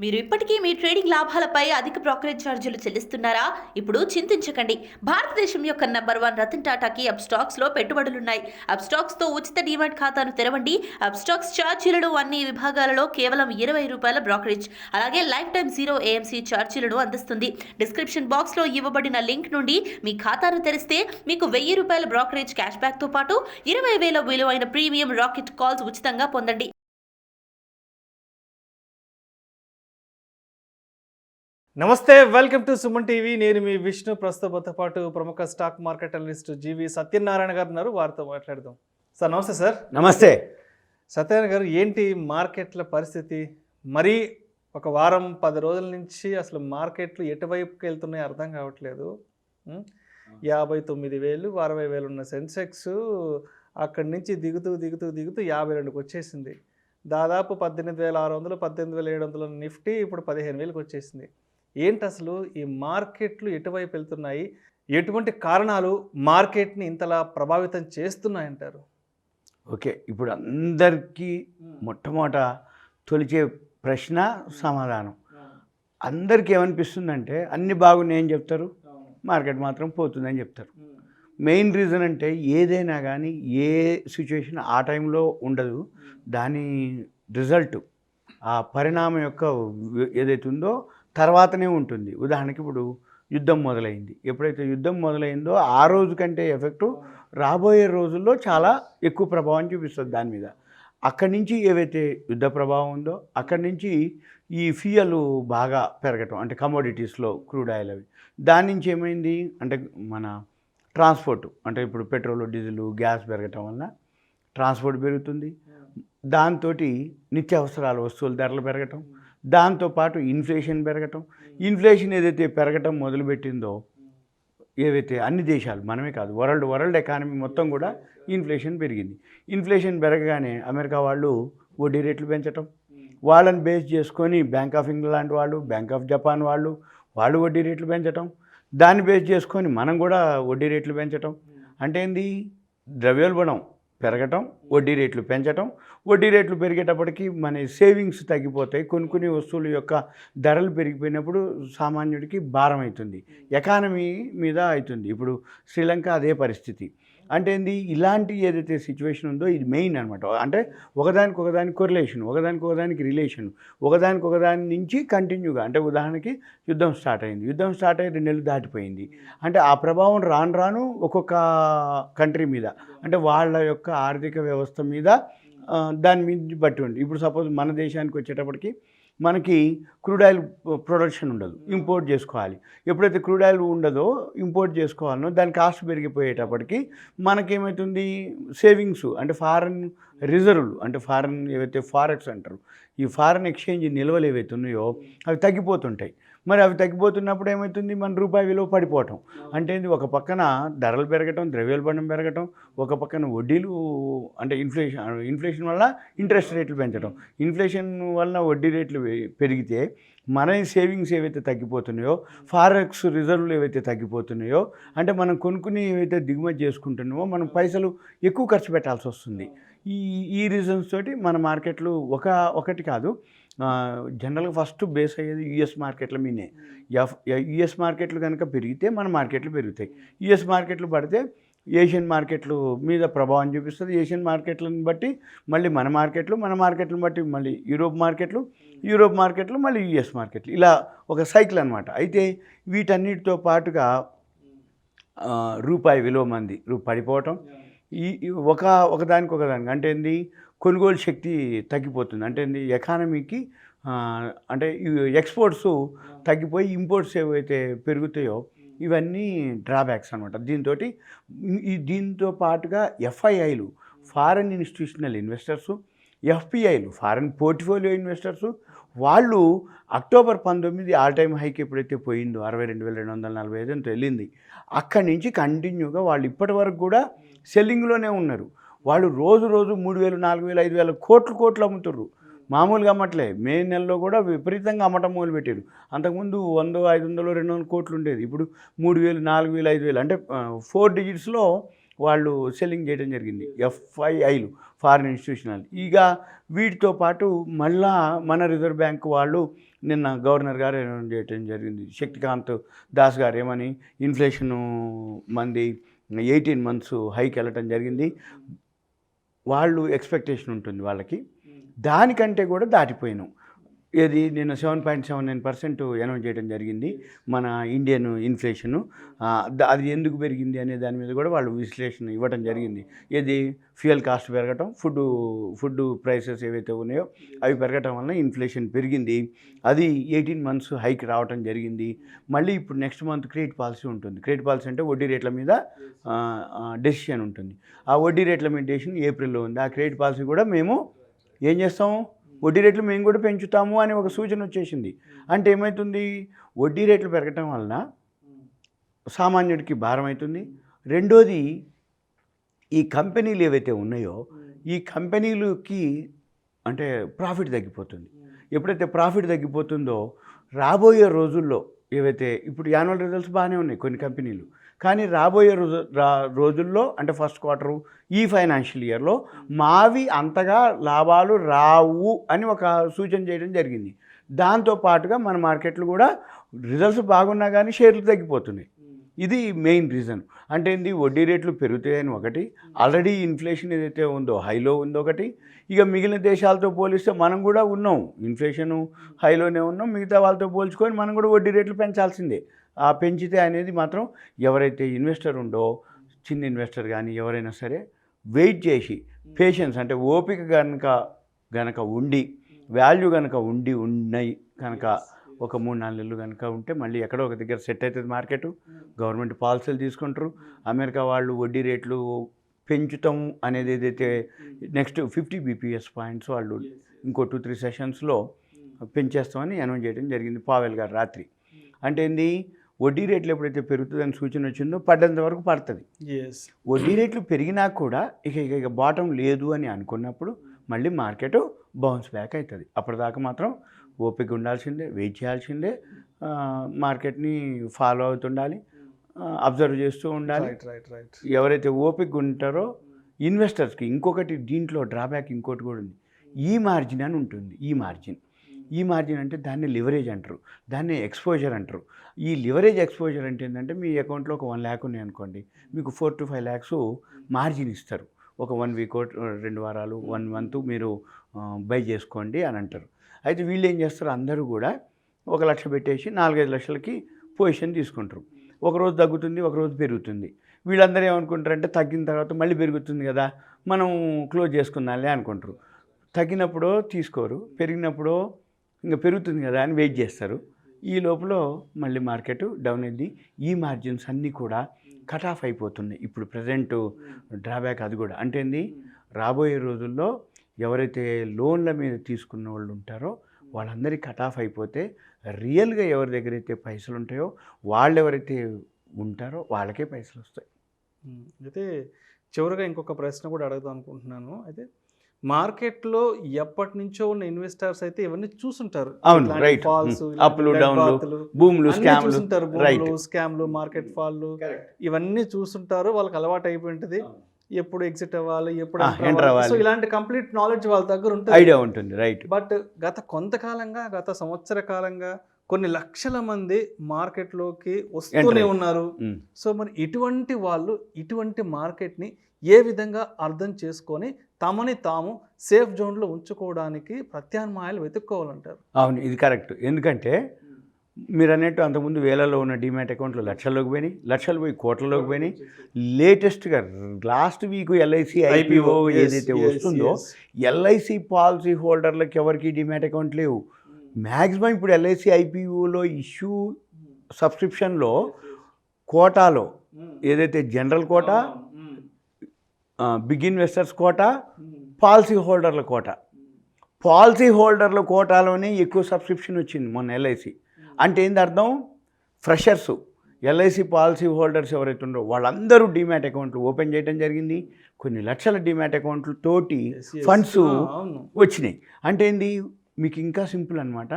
మీరు ఇప్పటికీ మీ ట్రేడింగ్ లాభాలపై అధిక బ్రోకరేజ్ ఛార్జీలు చెల్లిస్తున్నారా? ఇప్పుడు చింతించకండి. భారతదేశం యొక్క నంబర్ 1 రతన్ టాటాకి అప్స్టాక్స్ లో పెట్టుబడులున్నాయి. అప్స్టాక్స్ తో ఉచిత డీమాట్ ఖాతాను తెరవండి. అప్స్టాక్స్ ఛార్జీలను అన్ని విభాగాలలో కేవలం ₹20 బ్రోకరేజ్, అలాగే లైఫ్ టైం 0 AMC ఛార్జీలను అందిస్తుంది. డిస్క్రిప్షన్ బాక్స్ లో ఇవ్వబడిన లింక్ నుండి మీ ఖాతాను తెరిస్తే మీకు ₹1000 బ్రోకరేజ్ క్యాష్ బ్యాక్ తో పాటు 20,000 విలువైన ప్రీమియం రాకెట్ కాల్స్ ఉచితంగా పొందండి. నమస్తే, వెల్కమ్ టు సుమన్ టీవీ. నేను మీ విష్ణు. ప్రస్తుతంతో పాటు ప్రముఖ స్టాక్ మార్కెట్ అనలిస్ట్ GVSatyanarayana గారు ఉన్నారు. వారితో మాట్లాడదాం. సార్ నమస్తే. సార్ నమస్తే. సత్యనారాయణ గారు, ఏంటి మార్కెట్ల పరిస్థితి? మరీ ఒక వారం 10 రోజుల నుంచి అసలు మార్కెట్లు ఎటువైపుకి వెళ్తున్నాయో అర్థం కావట్లేదు. 59,000 60,000 ఉన్న సెన్సెక్స్ అక్కడి నుంచి దిగుతూ 52కి వచ్చేసింది. దాదాపు 18,600 18,700 నిఫ్టీ ఇప్పుడు 15,000కి వచ్చేసింది. ఏంటి అసలు ఈ మార్కెట్లు ఎటువైపు వెళ్తున్నాయి? ఎటువంటి కారణాలు మార్కెట్ని ఇంతలా ప్రభావితం చేస్తున్నాయంటారు? ఓకే, ఇప్పుడు అందరికీ మొట్టమొదట తొలిచే ప్రశ్న సమాధానం. అందరికీ ఏమనిపిస్తుందంటే అన్ని బాగున్నాయని చెప్తారు, మార్కెట్ మాత్రం పోతుందని చెప్తారు. మెయిన్ రీజన్ అంటే ఏదైనా కానీ ఏ సిచ్యువేషన్ ఆ టైంలో ఉండదు, దాని రిజల్ట్ ఆ పరిణామం యొక్క ఏదైతే ఉందో తర్వాతనే ఉంటుంది. ఉదాహరణకి ఇప్పుడు యుద్ధం మొదలైంది. ఎప్పుడైతే యుద్ధం మొదలైందో ఆ రోజు కంటే ఎఫెక్టు రాబోయే రోజుల్లో చాలా ఎక్కువ ప్రభావం చూపిస్తుంది దాని మీద. అక్కడి నుంచి ఏవైతే యుద్ధ ప్రభావం ఉందో అక్కడి నుంచి ఈ ఫ్యూయల్ బాగా పెరగటం, అంటే కమోడిటీస్లో క్రూడ్ ఆయిల్ అవి, దాని నుంచి ఏమైంది అంటే మన ట్రాన్స్పోర్ట్, అంటే ఇప్పుడు పెట్రోల్ డీజిల్ గ్యాస్ పెరగటం వల్ల ట్రాన్స్పోర్ట్ పెరుగుతుంది. దాంతో నిత్యావసరాల వస్తువుల ధరలు పెరగటం, దాంతోపాటు ఇన్ఫ్లేషన్ పెరగటం. ఇన్ఫ్లేషన్ ఏదైతే పెరగటం మొదలుపెట్టిందో, ఏవైతే అన్ని దేశాలు, మనమే కాదు, వరల్డ్ ఎకానమీ మొత్తం కూడా ఇన్ఫ్లేషన్ పెరిగింది. ఇన్ఫ్లేషన్ పెరగగానే అమెరికా వాళ్ళు వడ్డీ రేట్లు పెంచటం, వాళ్ళని బేస్ చేసుకొని బ్యాంక్ ఆఫ్ ఇంగ్లాండ్ వాళ్ళు, బ్యాంక్ ఆఫ్ జపాన్ వాళ్ళు వడ్డీ రేట్లు పెంచటం, దాన్ని బేస్ చేసుకొని మనం కూడా వడ్డీ రేట్లు పెంచటం. అంటే ఏంది? ద్రవ్యోల్బణం పెరగటం, వడ్డీ రేట్లు పెంచటం. వడ్డీ రేట్లు పెరిగేటప్పటికి మన సేవింగ్స్ తగ్గిపోతాయి. కొన్ని వస్తువుల యొక్క ధరలు పెరిగిపోయినప్పుడు సామాన్యుడికి భారం అవుతుంది, ఎకానమీ మీద అవుతుంది. ఇప్పుడు శ్రీలంక అదే పరిస్థితి. అంటే ఏంది? ఇలాంటి ఏదైతే సిచ్యువేషన్ ఉందో ఇది మెయిన్ అనమాట. అంటే ఒకదానికి కొరిలేషన్, ఒకదానికి రిలేషన్, ఒకదాని నుంచి కంటిన్యూగా. అంటే ఉదాహరణకి యుద్ధం స్టార్ట్ అయ్యి 2 నెలలు దాటిపోయింది అంటే ఆ ప్రభావం రాను ఒక్కొక్క కంట్రీ మీద, అంటే వాళ్ళ యొక్క ఆర్థిక వ్యవస్థ మీద, దాని మీద బట్టి ఉంది. ఇప్పుడు సపోజ్ మన దేశానికి వచ్చేటప్పటికి మనకి క్రూడ్ ఆయిల్ ప్రొడక్షన్ ఉండదు, ఇంపోర్ట్ చేసుకోవాలి. ఎప్పుడైతే క్రూడ్ ఆయిల్ ఉండదో ఇంపోర్ట్ చేసుకోవాలనో దాని కాస్ట్ పెరిగిపోయేటప్పటికి మనకేమవుతుంది? సేవింగ్స్, అంటే ఫారెన్ రిజర్వ్లు, అంటే ఫారెన్ ఏవైతే ఫారెక్స్ అంటారు, ఈ ఫారెన్ ఎక్స్చేంజ్ నిల్వలు ఏవైతే ఉన్నాయో అవి తగ్గిపోతుంటాయి. మరి అవి తగ్గిపోతున్నప్పుడు ఏమవుతుంది? మన రూపాయి విలువ పడిపోవటం. అంటే ఒక పక్కన ధరలు పెరగటం, ద్రవ్యోల్బణం పెరగటం, ఒక పక్కన వడ్డీలు, అంటే ఇన్ఫ్లేషన్ వల్ల ఇంట్రెస్ట్ రేట్లు పెంచడం. ఇన్ఫ్లేషన్ వల్ల వడ్డీ రేట్లు పెరిగితే మన సేవింగ్స్ ఏవైతే తగ్గిపోతున్నాయో, ఫారెక్స్ రిజర్వ్లు ఏవైతే తగ్గిపోతున్నాయో, అంటే మనం కొనుక్కుని ఏవైతే దిగుమతి చేసుకుంటున్నామో మనం పైసలు ఎక్కువ ఖర్చు పెట్టాల్సి వస్తుంది. ఈ రీజన్స్ తోటి మన మార్కెట్లు ఒకటి కాదు, జనరల్గా ఫస్ట్ బేస్ అయ్యేది యుఎస్ మార్కెట్ల మీదే. యుఎస్ మార్కెట్లు కనుక పెరిగితే మన మార్కెట్లు పెరుగుతాయి. యుఎస్ మార్కెట్లు పడితే ఏషియన్ మార్కెట్లు మీద ప్రభావం చూపిస్తుంది. ఏషియన్ మార్కెట్లను బట్టి మళ్ళీ మన మార్కెట్లను బట్టి మళ్ళీ యూరోప్ మార్కెట్లు మళ్ళీ యుఎస్ మార్కెట్లు, ఇలా ఒక సైకిల్ అనమాట. అయితే వీటన్నిటితో పాటుగా రూపాయి విలువ పడిపోవటం, ఒకదానికి అంటే ఏంది? కొనుగోలు శక్తి తగ్గిపోతుంది. అంటే ఏంది? ఎకానమీకి, అంటే ఎక్స్పోర్ట్స్ తగ్గిపోయి ఇంపోర్ట్స్ ఏవైతే పెరుగుతాయో ఇవన్నీ డ్రాబ్యాక్స్ అనమాట. దీంతో పాటుగా FIIలు, ఫారెన్ ఇన్స్టిట్యూషనల్ ఇన్వెస్టర్సు, FPIలు, ఫారెన్ పోర్ట్ఫోలియో ఇన్వెస్టర్సు, వాళ్ళు అక్టోబర్ 19 ఆల్ టైమ్ హైకి ఎప్పుడైతే పోయిందో 62,245 అంత వెళ్ళింది, అక్కడి నుంచి కంటిన్యూగా వాళ్ళు ఇప్పటి వరకు కూడా సెల్లింగ్లోనే ఉన్నారు. వాళ్ళు రోజు 3,000 4,000 5,000 కోట్లు అమ్ముతుర్రు. మామూలుగా అమ్మట్లే. మే నెలలో కూడా విపరీతంగా అమ్మటం మొదలుపెట్టారు. అంతకుముందు 100 500 200 కోట్లు ఉండేది, ఇప్పుడు 3,000 4,000 5,000, అంటే 4 డిజిట్స్లో వాళ్ళు సెల్లింగ్ చేయడం జరిగింది. FIIలు, ఫారిన్ ఇన్స్టిట్యూషనల్. ఇక వీటితో పాటు మళ్ళా మన రిజర్వ్ బ్యాంక్ వాళ్ళు నిన్న గవర్నర్ గారు అనౌన్స్ చేయడం జరిగింది. శక్తికాంత్ దాస్ గారు ఏమని, ఇన్ఫ్లేషను మంది 18 months హైక్ వెళ్ళటం జరిగింది. వాళ్ళు ఎక్స్పెక్టేషన్ ఉంటుంది వాళ్ళకి, దానికంటే కూడా దాటిపోయినాం. ఏది నిన్న 7.79% అనౌన్స్ చేయడం జరిగింది మన ఇండియన్ ఇన్ఫ్లేషను. అది ఎందుకు పెరిగింది అనే దాని మీద కూడా వాళ్ళు విశ్లేషణ ఇవ్వడం జరిగింది. ఏది ఫ్యూయల్ కాస్ట్ పెరగటం, ఫుడ్ ప్రైసెస్ ఏవైతే ఉన్నాయో అవి పెరగటం వలన ఇన్ఫ్లేషన్ పెరిగింది. అది 18 months హైక్ రావటం జరిగింది. మళ్ళీ ఇప్పుడు నెక్స్ట్ మంత్ క్రెడిట్ పాలసీ ఉంటుంది. క్రెడిట్ పాలసీ అంటే వడ్డీ రేట్ల మీద డెసిషన్ ఉంటుంది. ఆ వడ్డీ రేట్ల మీద డెసిషన్ ఏప్రిల్లో ఉంది. ఆ క్రెడిట్ పాలసీ కూడా మేము ఏం చేస్తాము, వడ్డీ రేట్లు మేము కూడా పెంచుతాము అని ఒక సూచన వచ్చేసింది. అంటే ఏమవుతుంది, వడ్డీ రేట్లు పెరగటం వలన సామాన్యుడికి భారం అవుతుంది. రెండోది, ఈ కంపెనీలు ఏవైతే ఉన్నాయో ఈ కంపెనీలకి అంటే ప్రాఫిట్ తగ్గిపోతుంది. ఎప్పుడైతే ప్రాఫిట్ తగ్గిపోతుందో రాబోయే రోజుల్లో ఏవైతే ఇప్పుడు యాన్యువల్ రిజల్ట్స్ బాగానే ఉన్నాయి కొన్ని కంపెనీలు, కానీ రాబోయే రోజుల్లో అంటే ఫస్ట్ క్వార్టరు ఈ ఫైనాన్షియల్ ఇయర్లో మావి అంతగా లాభాలు రావు అని ఒక సూచన చేయడం జరిగింది. దాంతోపాటుగా మన మార్కెట్లు కూడా రిజల్ట్స్ బాగున్నా కానీ షేర్లు తగ్గిపోతున్నాయి. ఇది మెయిన్ రీజన్. అంటే ఏంది, వడ్డీ రేట్లు పెరుగుతాయని ఒకటి, ఆల్రెడీ ఇన్ఫ్లేషన్ ఏదైతే ఉందో హైలో ఉందో ఒకటి, ఇక మిగిలిన దేశాలతో పోలిస్తే మనం కూడా ఉన్నాం, ఇన్ఫ్లేషను హైలోనే ఉన్నాం. మిగతా వాళ్ళతో పోల్చుకొని మనం కూడా వడ్డీ రేట్లు పెంచాల్సిందే. ఆ పెంచితే అనేది మాత్రం ఎవరైతే ఇన్వెస్టర్ ఉందో, చిన్న ఇన్వెస్టర్ కానీ ఎవరైనా సరే వెయిట్ చేసి పేషెన్స్ అంటే ఓపిక గనక ఉండి వాల్యూ కనుక ఉన్నాయి కనుక ఒక 3-4 నెలలు కనుక ఉంటే మళ్ళీ ఎక్కడో ఒక దగ్గర సెట్ అవుతుంది మార్కెట్. గవర్నమెంట్ పాలసీలు తీసుకుంటారు. అమెరికా వాళ్ళు వడ్డీ రేట్లు పెంచుతాం అనేది ఏదైతే నెక్స్ట్ 50 BPS పాయింట్స్ వాళ్ళు ఇంకో 2-3 సెషన్స్లో పెంచేస్తామని అనౌన్స్ చేయడం జరిగింది పావెల్ గారు రాత్రి. అంటే ఏంది, వడ్డీ రేట్లు ఎప్పుడైతే పెరుగుతుందని సూచన వచ్చిందో పడ్డంత వరకు పడుతుంది. వడ్డీ రేట్లు పెరిగినా కూడా ఇక బాటం లేదు అని అనుకున్నప్పుడు మళ్ళీ మార్కెట్ బౌన్స్ బ్యాక్ అవుతుంది. అప్పటిదాకా మాత్రం ఓపిక ఉండాల్సిందే, వెయిట్ చేయాల్సిందే, మార్కెట్ని ఫాలో అవుతుండాలి, అబ్జర్వ్ చేస్తూ ఉండాలి. ఎవరైతే ఓపిక ఉంటారో ఇన్వెస్టర్స్కి ఇంకొకటి దీంట్లో డ్రాబ్యాక్ ఇంకోటి కూడా ఉంది, ఈ మార్జిన్ అని ఉంటుంది. ఈ మార్జిన్ అంటే దాన్ని లివరేజ్ అంటారు, దాన్ని ఎక్స్పోజర్ అంటారు. ఈ లివరేజ్ ఎక్స్పోజర్ అంటే ఏంటంటే మీ అకౌంట్లో ఒక 1 lakh ఉన్నాయి అనుకోండి, మీకు 4 to 5 lakhs మార్జిన్ ఇస్తారు. ఒక 1 week 2 వారాలు 1 month మీరు బై చేసుకోండి అని అంటారు. అయితే వీళ్ళు ఏం చేస్తారు, అందరూ కూడా 1 లక్ష పెట్టేసి 4-5 లక్షలకి పొజిషన్ తీసుకుంటారు. ఒకరోజు తగ్గుతుంది, ఒకరోజు పెరుగుతుంది. వీళ్ళందరూ ఏమనుకుంటారంటే తగ్గిన తర్వాత మళ్ళీ పెరుగుతుంది కదా మనం క్లోజ్ చేసుకుందాంలే అనుకుంటారు. తగ్గినప్పుడు తీసుకోరు, పెరిగినప్పుడు ఇంకా పెరుగుతుంది కదా అని వెయిట్ చేస్తారు. ఈ లోపల మళ్ళీ మార్కెట్ డౌన్ అయింది. ఈ మార్జిన్స్ అన్నీ కూడా కట్ ఆఫ్ అయిపోతున్నాయి. ఇప్పుడు ప్రజెంట్ డ్రాబ్యాక్ అది కూడా అంటే ఏంది, రాబోయే రోజుల్లో ఎవరైతే లోన్ల మీద తీసుకున్న వాళ్ళు ఉంటారో వాళ్ళందరికీ కట్ ఆఫ్ అయిపోతే రియల్గా ఎవరి దగ్గర అయితే పైసలు ఉంటాయో వాళ్ళు ఎవరైతే ఉంటారో వాళ్ళకే పైసలు వస్తాయి. అయితే చివరిగా ఇంకొక ప్రశ్న కూడా అడుగుదాం అనుకుంటున్నాను. అయితే మార్కెట్లో ఎప్పటి నుంచో ఉన్న ఇన్వెస్టర్స్ అయితే ఇవన్నీ చూసుంటారు. అవును, రైట్. అప్లు డౌన్లు, భూములు, చూసుంటారు, స్కామ్లు, మార్కెట్ ఫాల్లు ఇవన్నీ చూసుంటారు. వాళ్ళకి అలవాటు అయిపోయి ఉంటుంది, ఎప్పుడు ఎగ్జిట్ అవ్వాలి, ఎప్పుడు ఎంటర్ అవ్వాలి. సో ఇలాంటి కంప్లీట్ నాలెడ్జ్ వాళ్ళ దగ్గర ఉంటుంది, ఐడియా ఉంటుంది, రైట్. బట్ గత సంవత్సర కాలంగా కొన్ని లక్షల మంది మార్కెట్లోకి వస్తూనే ఉన్నారు. సో మరి ఇటువంటి వాళ్ళు ఇటువంటి మార్కెట్ని ఏ విధంగా అర్థం చేసుకొని తమని తాము సేఫ్ జోన్లో ఉంచుకోవడానికి ప్రత్యామ్నాయాలు వెతుక్కోవాలంటారు? అవును, ఇది కరెక్ట్. ఎందుకంటే మీరు అన్నట్టు అంతకుముందు వేలలో ఉన్న డిమాట్ అకౌంట్లు లక్షల్లోకి పోయినాయి, లక్షలు పోయి కోట్లలోకి పోయినాయి. లేటెస్ట్గా లాస్ట్ వీక్ ఎల్ఐసి ఐపీఓ ఏదైతే వస్తుందో ఎల్ఐసి పాలసీ హోల్డర్లకు ఎవరికి డిమాట్ అకౌంట్ లేవు. మ్యాక్సిమం ఇప్పుడు ఎల్ఐసి ఐపీఓలో ఇష్యూ సబ్స్క్రిప్షన్లో కోటాలో ఏదైతే general quota, big investors quota, policy హోల్డర్ల కోటాలోనే ఎక్కువ సబ్స్క్రిప్షన్ వచ్చింది మొన్న ఎల్ఐసి. అంటే ఏంది అర్థం, ఫ్రెషర్స్ ఎల్ఐసి పాలసీ హోల్డర్స్ ఎవరైతే ఉన్నారో వాళ్ళందరూ డిమాట్ అకౌంట్లు ఓపెన్ చేయడం జరిగింది. కొన్ని లక్షల డిమాట్ అకౌంట్లు తోటి ఫండ్స్ వచ్చినాయి. అంటే ఏంది, మీకు ఇంకా సింపుల్ అనమాట,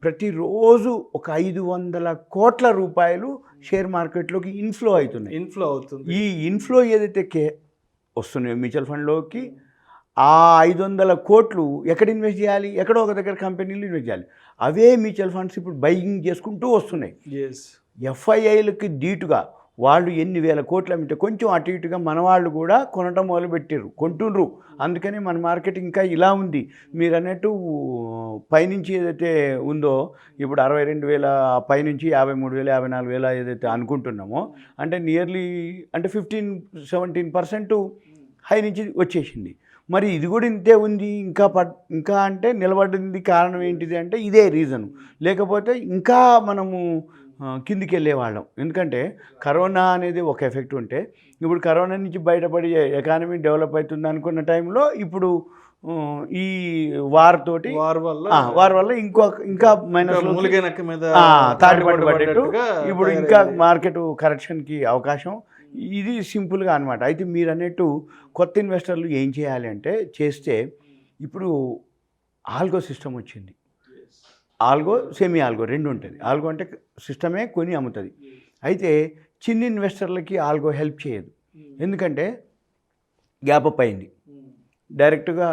ప్రతిరోజు ఒక 500 కోట్ల రూపాయలు షేర్ మార్కెట్లోకి ఇన్ఫ్లో అవుతుంది. ఈ ఇన్ఫ్లో ఏదైతే వస్తున్నాయో మ్యూచువల్ ఫండ్లోకి, ఆ 500 కోట్లు ఎక్కడ ఇన్వెస్ట్ చేయాలి? ఎక్కడో ఒక దగ్గర కంపెనీలు ఇన్వెస్ట్ చేయాలి. అవే మ్యూచువల్ ఫండ్స్ ఇప్పుడు బయింగ్ చేసుకుంటూ వస్తున్నాయి. ఎఫ్ఐఐలకి ధీటుగా వాళ్ళు ఎన్ని వేల కోట్లు అమ్మితే కొంచెం అటు ఇటుగా మన వాళ్ళు కూడా కొనటం మొదలుపెట్టారు, కొంటుండ్రు. అందుకని మన మార్కెట్ ఇంకా ఇలా ఉంది. మీరు అన్నట్టు పైనుంచి ఏదైతే ఉందో ఇప్పుడు 62,000 పైనుంచి 53,000 54,000 ఏదైతే అనుకుంటున్నామో అంటే నియర్లీ అంటే 15-17% హై నుంచి వచ్చేసింది. మరి ఇది కూడా ఇంతే ఉంది. ఇంకా అంటే నిలబడింది. కారణం ఏంటిది అంటే ఇదే రీజను. లేకపోతే ఇంకా మనము కిందికి వెళ్ళేవాళ్ళం. ఎందుకంటే కరోనా అనేది ఒక ఎఫెక్ట్ ఉంటే ఇప్పుడు కరోనా నుంచి బయటపడి ఎకానమీ డెవలప్ అవుతుంది అనుకున్న టైంలో ఇప్పుడు ఈ వార్ వల్ల ఇంకా మైనస్ తాటిపండు పడ్డట్టు ఇప్పుడు ఇంకా మార్కెట్ కరెక్షన్కి అవకాశం. ఇది సింపుల్గా అనమాట. అయితే మీరు అన్నట్టు కొత్త ఇన్వెస్టర్లు ఏం చేయాలి అంటే చేస్తే ఇప్పుడు ఆల్గో సిస్టమ్ వచ్చింది. ఆల్గో సెమీ ఆల్గో రెండు ఉంటుంది. ఆల్గో అంటే సిస్టమే కొని అమ్ముతుంది. అయితే చిన్న ఇన్వెస్టర్లకి ఆల్గో హెల్ప్ చేయదు. ఎందుకంటే గ్యాప్ అప్ అయింది, డైరెక్ట్గా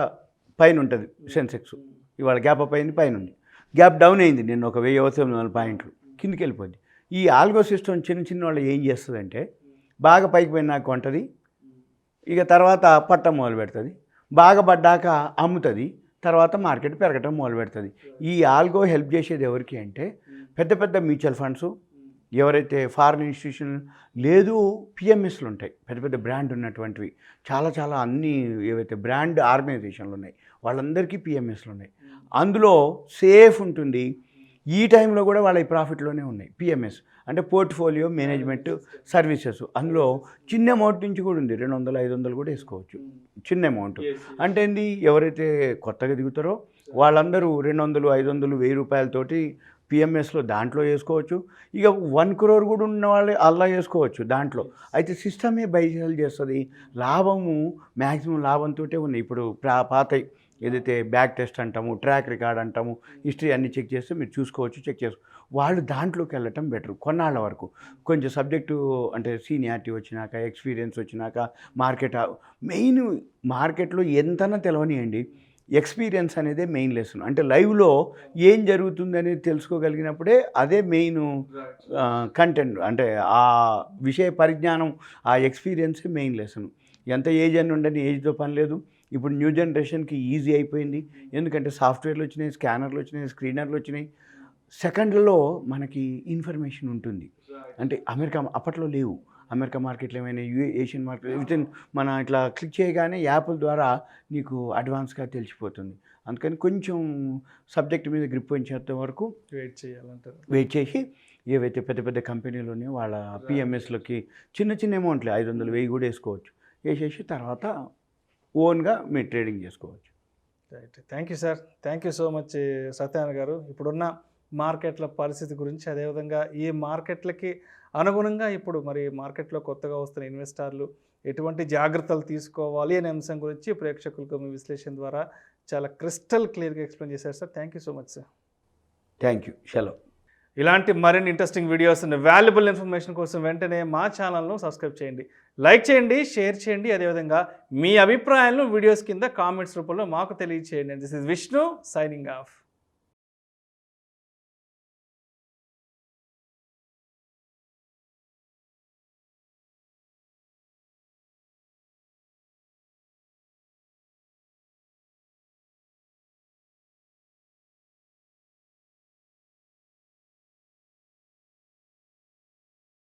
పైన ఉంటుంది సెన్సెక్స్. ఇవాళ గ్యాప్ అప్ అయింది, పైన ఉంది. గ్యాప్ డౌన్ అయింది, నిన్న ఒక 1000-900 పాయింట్లు కిందికి వెళ్ళిపోద్ది. ఈ ఆల్గో సిస్టమ్ చిన్న వాళ్ళు ఏం చేస్తుందంటే బాగా పైకి పోయినాక కొంటుంది, ఇక తర్వాత పట్టం మొదలు పెడుతుంది, బాగా పడ్డాక అమ్ముతుంది, తర్వాత మార్కెట్ పెరగటం మొదలు పెడుతుంది. ఈ ఆల్గో హెల్ప్ చేసేది ఎవరికి అంటే పెద్ద పెద్ద మ్యూచువల్ ఫండ్స్, ఎవరైతే ఫారిన్ ఇన్స్టిట్యూషన్ లేదు, పిఎంఎస్లు ఉంటాయి, పెద్ద పెద్ద బ్రాండ్ ఉన్నటువంటివి చాలా అన్ని ఏవైతే బ్రాండ్ ఆర్గనైజేషన్లు ఉన్నాయి వాళ్ళందరికీ పిఎంఎస్లు ఉన్నాయి. అందులో సేఫ్ ఉంటుంది. ఈ టైంలో కూడా వాళ్ళ ప్రాఫిట్లోనే ఉన్నాయి. పిఎంఎస్ అంటే పోర్ట్ఫోలియో మేనేజ్మెంట్ సర్వీసెస్. అందులో చిన్న అమౌంట్ నుంచి కూడా ఉంది, 200-500 కూడా వేసుకోవచ్చు. చిన్న అమౌంట్ అంటే ఏంది, ఎవరైతే కొత్తగా దిగుతారో వాళ్ళందరూ 200-500 1000 రూపాయలతోటి పిఎంఎస్లో దాంట్లో వేసుకోవచ్చు. ఇక 1 crore కూడా ఉన్న వాళ్ళు అలా వేసుకోవచ్చు దాంట్లో. అయితే సిస్టమే బైసెల్ చేస్తుంది. లాభము మ్యాక్సిమం లాభంతో ఉన్నాయి. ఇప్పుడు పాత ఏదైతే బ్యాక్ టెస్ట్ అంటాము, ట్రాక్ రికార్డ్ అంటాము, హిస్టరీ అన్నీ చెక్ చేస్తే మీరు చూసుకోవచ్చు, చెక్ చేసుకోవచ్చు. వాళ్ళు దాంట్లోకి వెళ్ళటం బెటర్ కొన్నాళ్ళ వరకు. కొంచెం సబ్జెక్టు అంటే సీనియారిటీ వచ్చినాక, ఎక్స్పీరియన్స్ వచ్చినాక, మెయిన్ మార్కెట్లో ఎంతనా తెలవనియండి, ఎక్స్పీరియన్స్ అనేదే మెయిన్ లెసన్. అంటే లైవ్లో ఏం జరుగుతుంది అనేది తెలుసుకోగలిగినప్పుడే అదే మెయిన్ కంటెంట్. అంటే ఆ విషయ పరిజ్ఞానం, ఆ ఎక్స్పీరియన్సే మెయిన్ లెసన్. ఎంత ఏజ్ అని ఉండని, ఏజ్తో పని లేదు. ఇప్పుడు న్యూ జనరేషన్కి ఈజీ అయిపోయింది. ఎందుకంటే సాఫ్ట్వేర్లు వచ్చినాయి, స్కానర్లు వచ్చినాయి, స్క్రీనర్లు వచ్చినాయి. సెకండ్లలో మనకి ఇన్ఫర్మేషన్ ఉంటుంది. అంటే అమెరికా అప్పట్లో లేవు. అమెరికా మార్కెట్లు ఏమైనా ఏషియన్ మార్కెట్ వితిన్ మన ఇట్లా క్లిక్ చేయగానే యాప్ల ద్వారా నీకు అడ్వాన్స్గా తెలిసిపోతుంది. అందుకని కొంచెం సబ్జెక్ట్ మీద గ్రిప్ వచ్చేంత వరకు వెయిట్ చేసి ఏవైతే పెద్ద పెద్ద కంపెనీలు ఉన్నాయో వాళ్ళ పిఎంఎస్లకి చిన్న అమౌంట్లే 500-1000 కూడా వేసుకోవచ్చు. వేసేసి తర్వాత ఓన్గా మీరు ట్రేడింగ్ చేసుకోవచ్చు. Right. Thank you sir. Thank you so much Satyanarayana గారు. ఇప్పుడున్న మార్కెట్ల పరిస్థితి గురించి, అదేవిధంగా ఈ మార్కెట్లకి అనుగుణంగా ఇప్పుడు మరి మార్కెట్లో కొత్తగా వస్తున్న ఇన్వెస్టర్లు ఎటువంటి జాగ్రత్తలు తీసుకోవాలి అనే అంశం గురించి ప్రేక్షకులకు మీ విశ్లేషణ ద్వారా చాలా క్రిస్టల్ క్లియర్గా ఎక్స్ప్లెయిన్ చేశారు sir. Thank you so much sir. Thank you. సెలవు. ఇలాంటి మరిన్ని interesting videos and valuable information కోసం వెంటనే మా ఛానల్ను సబ్స్క్రైబ్ చేయండి, లైక్ చేయండి, షేర్ చేయండి. అదేవిధంగా మీ అభిప్రాయాలను వీడియోస్ కింద కామెంట్స్ రూపంలో మాకు తెలియజేయండి. This is Vishnu signing off.